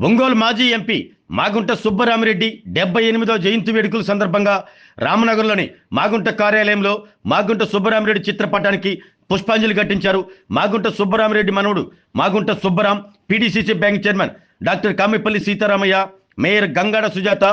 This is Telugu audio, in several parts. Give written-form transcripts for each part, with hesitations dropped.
ఒంగోలు మాజీ ఎంపీ మాగుంట సుబ్బరామిరెడ్డి 78వ జయంతి వేడుకల సందర్భంగా రామనగర్లోని మాగుంట కార్యాలయంలో మాగుంట సుబ్బరామిరెడ్డి చిత్రపటానికి పుష్పాంజలి ఘటించారు. మాగుంట సుబ్బరామిరెడ్డి మనవడు Magunta Subbaram, PDCC bank chairman doctor Kamipalli Sitaramayya, mayor Gangada Sujatha,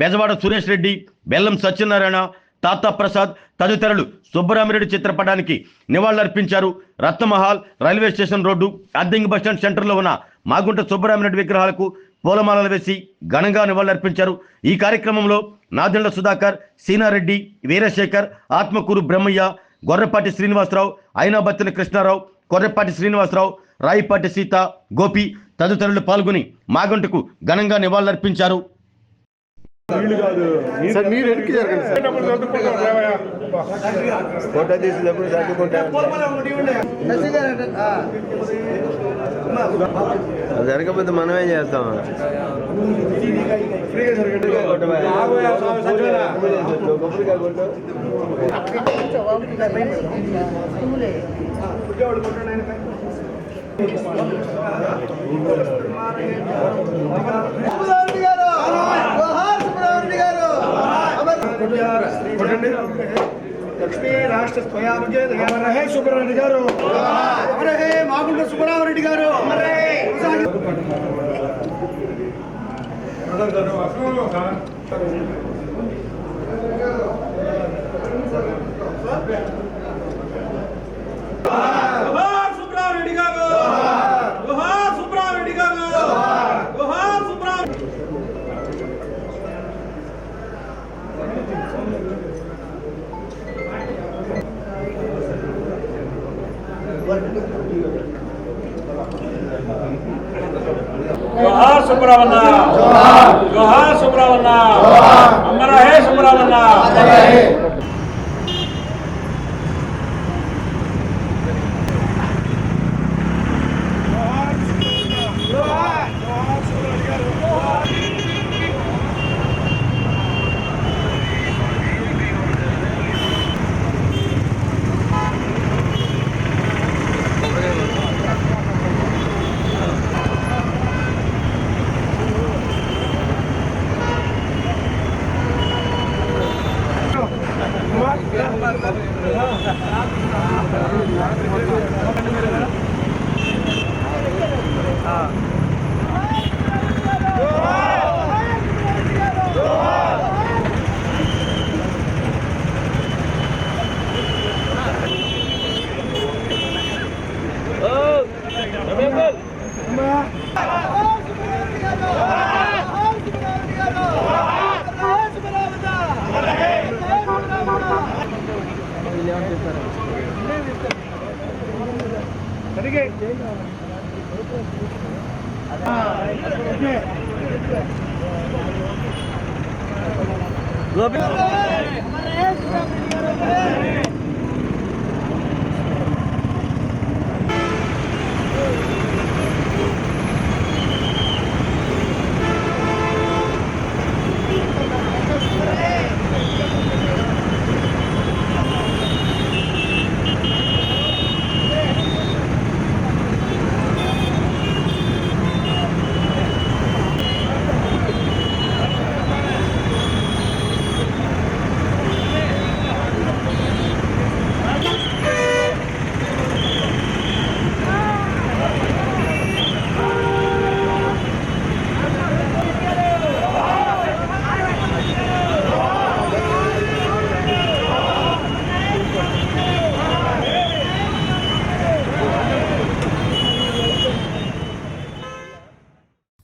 Bezawada Suresh Reddy, Bellam Satyanarayana, Tata Prasad తదితరులు సుబ్బరామిరెడ్డి చిత్రపటానికి నివాళులర్పించారు. Ratnamahal, railway station road, Addengi bus stand సెంటర్లో ఉన్న మాగుంట సుబ్బరామిరెడ్డి విగ్రహాలకు పూలమాలలు వేసి ఘనంగా నివాళులర్పించారు. ఈ కార్యక్రమంలో నాదెళ్ల సుధాకర్, సీనారెడ్డి, వీరశేఖర్, ఆత్మకూరు బ్రహ్మయ్య, గొర్రెపాటి శ్రీనివాసరావు, అయినాబత్తిన కృష్ణారావు, కొర్రెపాటి శ్రీనివాసరావు, రాయిపాటి సీత, గోపి తదితరులు పాల్గొని మాగుంటకు ఘనంగా నివాళులర్పించారు. ఫోటో తీసినప్పుడు జరగకపోతే మనమే చేస్తాం. లక్ష్మీ రాష్ట్ర స్వయాభుజే అమరహే సుబ్బరామిరెడ్డి గారు, అమరహే మాగుంట సుబ్బరామిరెడ్డి గారు. సుబ్బరామిరెడ్డి గారు, సుబ్బరామిరెడ్డి గారు, జోహార్ సుబ్రహ్మణ్య, జోహార్ సుబ్రహ్మణ్య, అమరహే సుబ్రహ్మణ్య.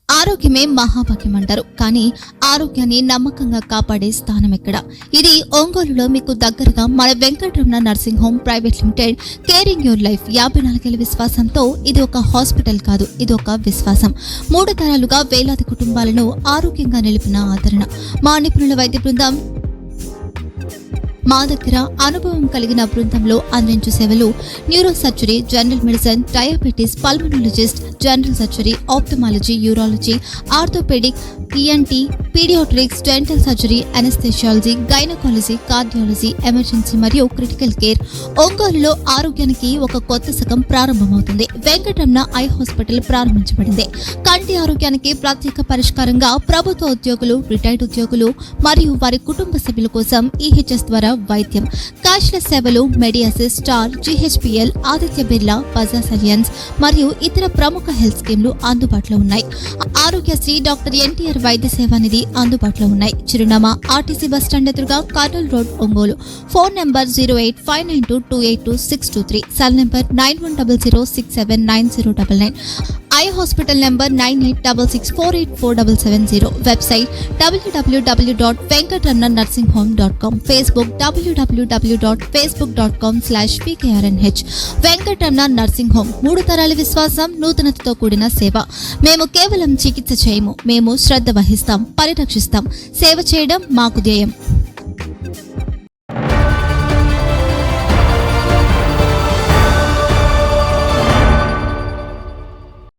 ఆరోగ్యమే మహాభాగ్యం అంటారు. కానీ ఆరోగ్యాన్ని నమ్మకంగా కాపాడే స్థానం ఎక్కడ? ఇది ఒంగోలులో మీకు దగ్గరగా మన Venkataramana nursing home private limited. Caring your life 54 ఏళ్ల విశ్వాసంతో ఇది ఒక హాస్పిటల్ కాదు, ఇది ఒక విశ్వాసం. 3 తరాలుగా వేలాది కుటుంబాలను ఆరోగ్యంగా నిలిపిన ఆదరణ. మా నిపుణుల వైద్య బృందం మా దగ్గర అనుభవం కలిగిన బృందంలో అందించే సేవలు neuro surgery, general medicine, diabetes, pulmonologist, general surgery, ophthalmology, urology, orthopaedic, ENT, paediatrics, dental surgery, anaesthesiology, gynaecology, cardiology, emergency మరియు క్రిటికల్ కేర్. ఒంగోలులో ఆరోగ్యానికి ఒక కొత్త శకం ప్రారంభమవుతుంది. వెంకటరమణ ఐ హాస్పిటల్ ప్రారంభించబడింది. కంటి ఆరోగ్యానికి ప్రత్యేక పరిష్కారంగా ప్రభుత్వ ఉద్యోగులు, రిటైర్డ్ ఉద్యోగులు మరియు వారి కుటుంబ సభ్యుల కోసం ఈహెచ్ఎస్ ద్వారా వైద్యం, క్యాష్లెస్ సేవలు, మెడియాసిస్, స్టార్, జీహెచ్పిఎల్, ఆదిత్య బిర్లా, బజాజ్ అలియన్స్ మరియు ఇతర ప్రముఖ హెల్త్ స్కీమ్లు అందుబాటులో ఉన్నాయి. ఆరోగ్యశ్రీ, డాక్టర్ ఎన్టీఆర్ వైద్య సేవా నిధి అందుబాటులో ఉన్నాయి. చిరునామా ఆర్టీసీ బస్టాండ్ ఎదురుగా, Kurnool road, Ongole. Phone number 08592282623, cell number 9100679099, eye hospital number 9866484770, website www.venkatramannursing.com, Facebook www.facebook.com/pkrnh. Venkataramana nursing home, 3 తరాల విశ్వాసం, నూతనతతో కూడిన సేవ. మేము కేవలం చికిత్స చేయము, మేము శ్రద్ధ వహిస్తాం, పరిరక్షిస్తాం. సేవ చేయడం మాకు ధ్యేయం.